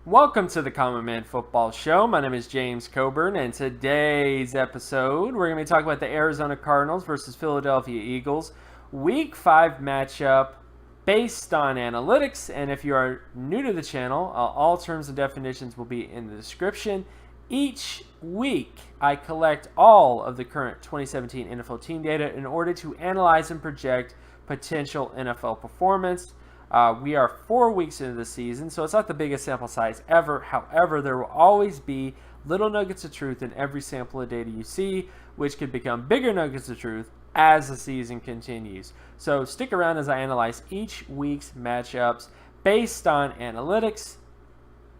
Welcome to the Common Man Football Show. My name is James Coburn, and today's episode, we're going to be talking about the Arizona Cardinals versus Philadelphia Eagles Week 5 matchup based on analytics. And if you are new to the channel, all terms and definitions will be in the description. Each week, I collect all of the current 2017 NFL team data in order to analyze and project potential NFL performance. We are 4 weeks into the season, so it's not the biggest sample size ever. However, there will always be little nuggets of truth in every sample of data you see, which could become bigger nuggets of truth as the season continues. So stick around as I analyze each week's matchups based on analytics.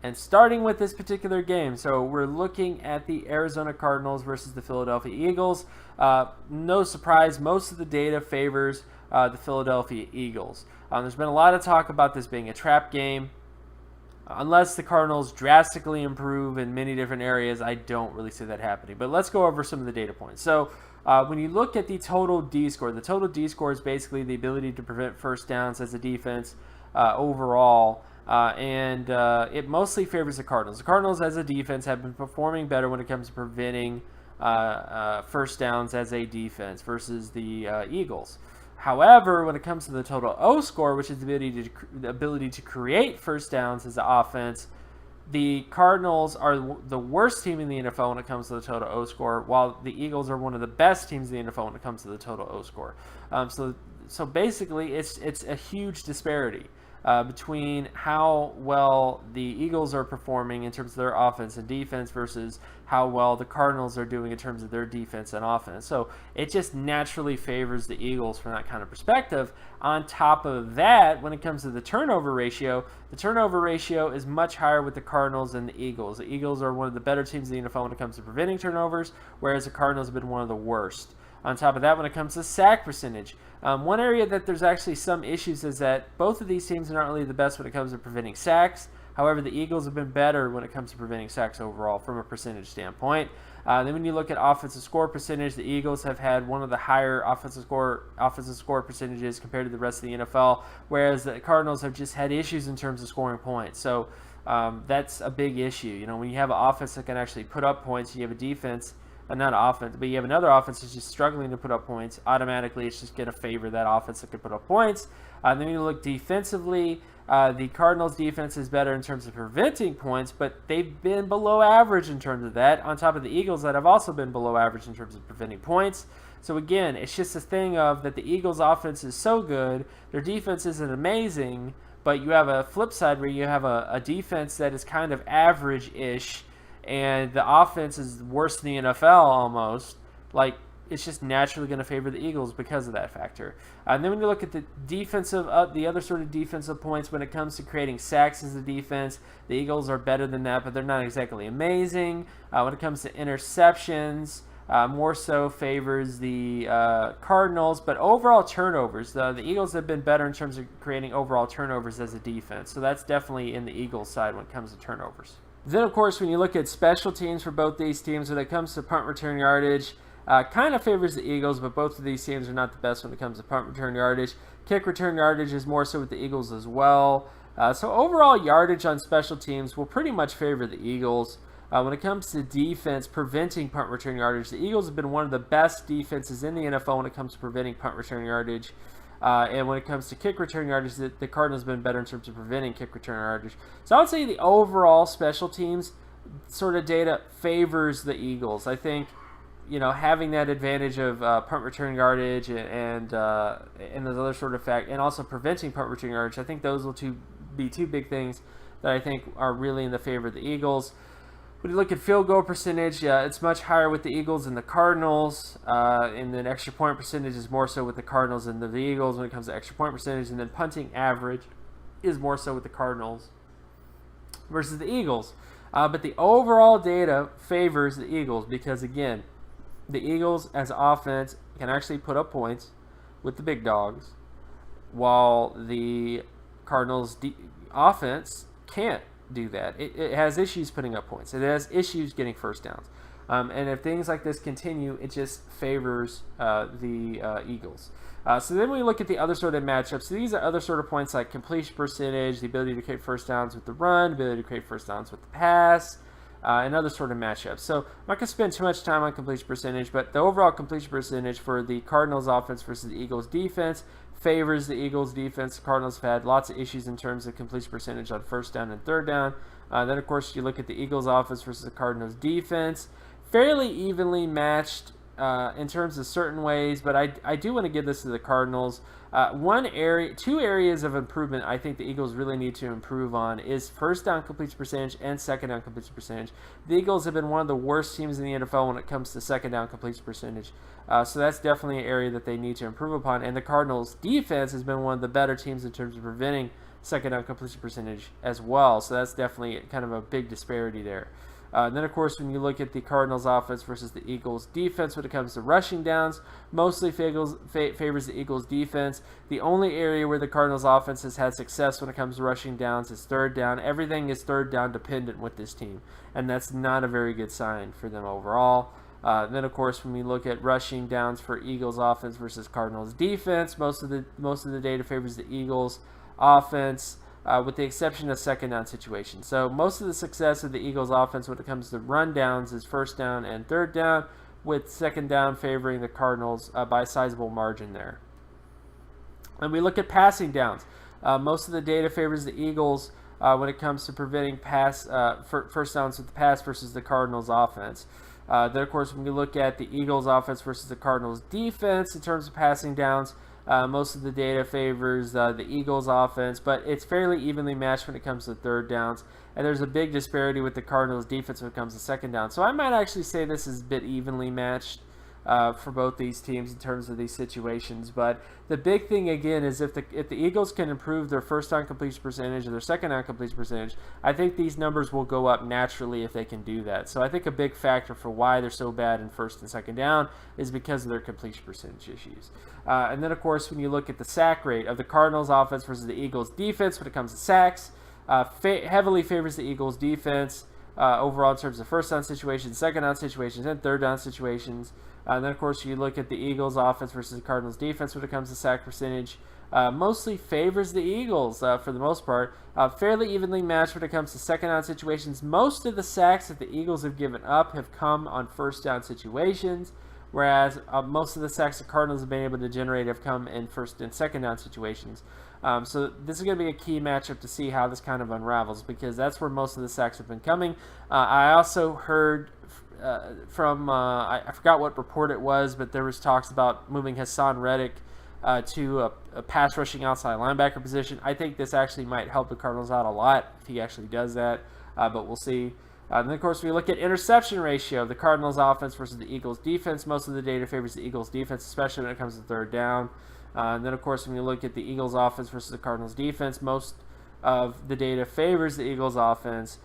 And starting with this particular game, so we're looking at the Arizona Cardinals versus the Philadelphia Eagles. No surprise, most of the data favors the Philadelphia Eagles. There's been a lot of talk about this being a trap game. Unless the Cardinals drastically improve in many different areas, I don't really see that happening. But let's go over some of the data points. So when you look at the total D score, the total D score is basically the ability to prevent first downs as a defense overall. And it mostly favors the Cardinals. The Cardinals as a defense have been performing better when it comes to preventing first downs as a defense versus the Eagles. However, when it comes to the total O score, which is the ability to create first downs as an offense, the Cardinals are the worst team in the NFL when it comes to the total O score, while the Eagles are one of the best teams in the NFL when it comes to the total O score. So basically, it's a huge disparity between how well the Eagles are performing in terms of their offense and defense versus how well the Cardinals are doing in terms of their defense and offense. So it just naturally favors the Eagles from that kind of perspective. On top of that, when it comes to the turnover ratio is much higher with the Cardinals than the Eagles. The Eagles are one of the better teams in the NFL when it comes to preventing turnovers, whereas the Cardinals have been one of the worst. On top of that, when it comes to sack percentage, one area that there's actually some issues is that both of these teams are not really the best when it comes to preventing sacks. However, the Eagles have been better when it comes to preventing sacks overall from a percentage standpoint. Then when you look at offensive score percentage, the Eagles have had one of the higher offensive score percentages compared to the rest of the NFL, whereas the Cardinals have just had issues in terms of scoring points. So that's a big issue. You know, when you have an offense that can actually put up points, you have a defense. Not offense, but you have another offense that's just struggling to put up points. Automatically, it's just going to favor that offense that can put up points. Then you look defensively, the Cardinals' defense is better in terms of preventing points, but they've been below average in terms of that, on top of the Eagles that have also been below average in terms of preventing points. So again, it's just a thing of that the Eagles' offense is so good, their defense isn't amazing, but you have a flip side where you have a defense that is kind of average-ish, and the offense is worse than the NFL almost. Like, it's just naturally going to favor the Eagles because of that factor. And then when you look at the defensive, the other sort of defensive points when it comes to creating sacks as a defense, the Eagles are better than that, but they're not exactly amazing. When it comes to interceptions, more so favors the Cardinals, but overall turnovers, the Eagles have been better in terms of creating overall turnovers as a defense. So that's definitely in the Eagles' side when it comes to turnovers. Then, of course, when you look at special teams for both these teams, when it comes to punt return yardage, kind of favors the Eagles, but both of these teams are not the best when it comes to punt return yardage. Kick return yardage is more so with the Eagles as well. So overall yardage on special teams will pretty much favor the Eagles. When it comes to defense, preventing punt return yardage, the Eagles have been one of the best defenses in the NFL when it comes to preventing punt return yardage. And when it comes to kick return yardage, the Cardinals have been better in terms of preventing kick return yardage. So I would say the overall special teams sort of data favors the Eagles. I think, you know, having that advantage of punt return yardage and those other sort of fact, and also preventing punt return yardage, I think those will be two big things that I think are really in the favor of the Eagles. When you look at field goal percentage, it's much higher with the Eagles than the Cardinals. And then extra point percentage is more so with the Cardinals than the Eagles when it comes to extra point percentage. And then punting average is more so with the Cardinals versus the Eagles. But the overall data favors the Eagles because, again, the Eagles as offense can actually put up points with the big dogs, while the Cardinals offense can't do that. It has issues putting up points. It has issues getting first downs. And if things like this continue, it just favors the Eagles. So then we look at the other sort of matchups. So these are other sort of points like completion percentage, the ability to create first downs with the run, the ability to create first downs with the pass, and other sort of matchups. So I'm not going to spend too much time on completion percentage, but the overall completion percentage for the Cardinals offense versus the Eagles defense favors the Eagles defense. The Cardinals have had lots of issues in terms of completion percentage on first down and third down. Then, of course, you look at the Eagles offense versus the Cardinals defense. Fairly evenly matched in terms of certain ways, but I do want to give this to the Cardinals. Two areas of improvement I think the Eagles really need to improve on is first down completion percentage and second down completion percentage. The Eagles have been one of the worst teams in the NFL when it comes to second down completion percentage. So that's definitely an area that they need to improve upon. And the Cardinals defense has been one of the better teams in terms of preventing second down completion percentage as well. So that's definitely kind of a big disparity there. Then, of course, when you look at the Cardinals offense versus the Eagles defense when it comes to rushing downs, mostly favors the Eagles defense. The only area where the Cardinals offense has had success when it comes to rushing downs is third down. Everything is third down dependent with this team, and that's not a very good sign for them overall. Then, of course, when we look at rushing downs for Eagles offense versus Cardinals defense, most of the data favors the Eagles offense. With the exception of second down situations. So most of the success of the Eagles offense when it comes to run downs is first down and third down, with second down favoring the Cardinals by a sizable margin there. And we look at passing downs. Most of the data favors the Eagles when it comes to preventing first downs with the pass versus the Cardinals offense. Then, of course, when we look at the Eagles offense versus the Cardinals defense in terms of passing downs, most of the data favors the Eagles offense, but it's fairly evenly matched when it comes to third downs. And there's a big disparity with the Cardinals defense when it comes to second down. So I might actually say this is a bit evenly matched for both these teams in terms of these situations. But the big thing, again, is if the Eagles can improve their first down completion percentage or their second down completion percentage, I think these numbers will go up naturally if they can do that. So I think a big factor for why they're so bad in first and second down is because of their completion percentage issues. And then, of course, when you look at the sack rate of the Cardinals offense versus the Eagles defense when it comes to sacks, heavily favors the Eagles defense overall in terms of first down situations, second down situations, and third down situations. And then, of course, you look at the Eagles offense versus the Cardinals defense when it comes to sack percentage. Mostly favors the Eagles for the most part. Fairly evenly matched when it comes to second down situations. Most of the sacks that the Eagles have given up have come on first down situations, whereas most of the sacks the Cardinals have been able to generate have come in first and second down situations. So this is going to be a key matchup to see how this kind of unravels, because that's where most of the sacks have been coming. I also heard from I forgot what report it was, but there was talks about moving Hassan Reddick to a pass rushing outside linebacker position. I think this actually might help the Cardinals out a lot if he actually does that, but we'll see. And then, of course, we look at interception ratio of the Cardinals offense versus the Eagles defense. Most of the data favors the Eagles defense, especially when it comes to third down. And then, of course, when you look at the Eagles offense versus the Cardinals defense, most of the data favors the Eagles offense,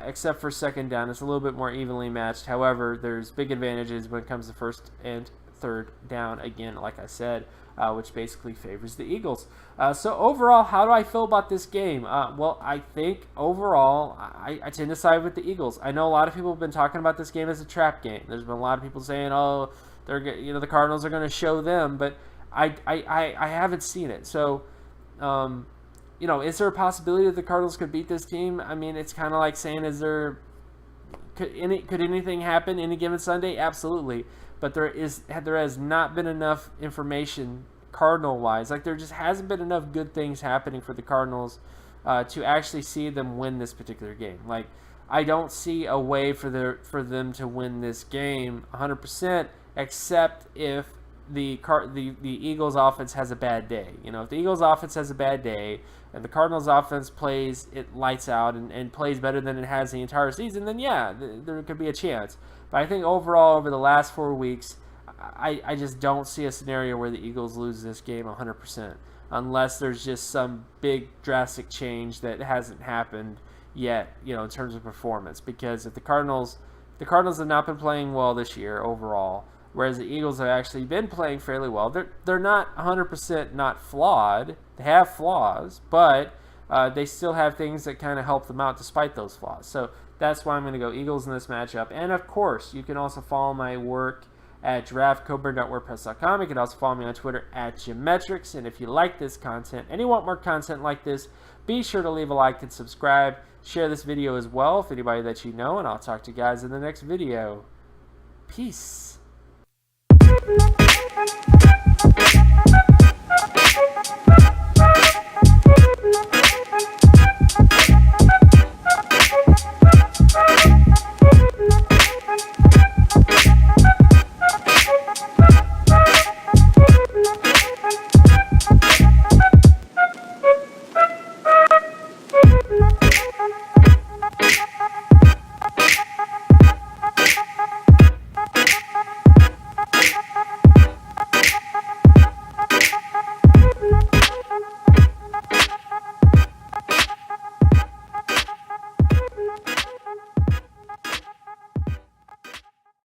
except for second down. It's a little bit more evenly matched. However, there's big advantages when it comes to first and third down, again, like I said, which basically favors the Eagles. So overall, how do I feel about this game? Well, I think overall, I tend to side with the Eagles. I know a lot of people have been talking about this game as a trap game. There's been a lot of people saying, "Oh, the Cardinals are going to show them," but I haven't seen it. So, is there a possibility that the Cardinals could beat this team? I mean, it's kind of like saying, could anything happen any given Sunday? Absolutely. But there has not been enough information Cardinal-wise. Like, there just hasn't been enough good things happening for the Cardinals to actually see them win this particular game. Like, I don't see a way for them to win this game 100%, except if the Eagles offense has a bad day. If the Eagles offense has a bad day and the Cardinals offense plays it lights out and plays better than it has the entire season, then yeah, there could be a chance. But I think overall over the last 4 weeks, I just don't see a scenario where the Eagles lose this game 100%, unless there's just some big drastic change that hasn't happened yet, in terms of performance. Because if the Cardinals have not been playing well this year overall, whereas the Eagles have actually been playing fairly well. They're not 100% not flawed. They have flaws, but they still have things that kind of help them out despite those flaws. So that's why I'm going to go Eagles in this matchup. And of course, you can also follow my work at draftcoburn.wordpress.com. You can also follow me on Twitter at Geometrics. And if you like this content and you want more content like this, be sure to leave a like and subscribe. Share this video as well with anybody that you know, and I'll talk to you guys in the next video. Peace.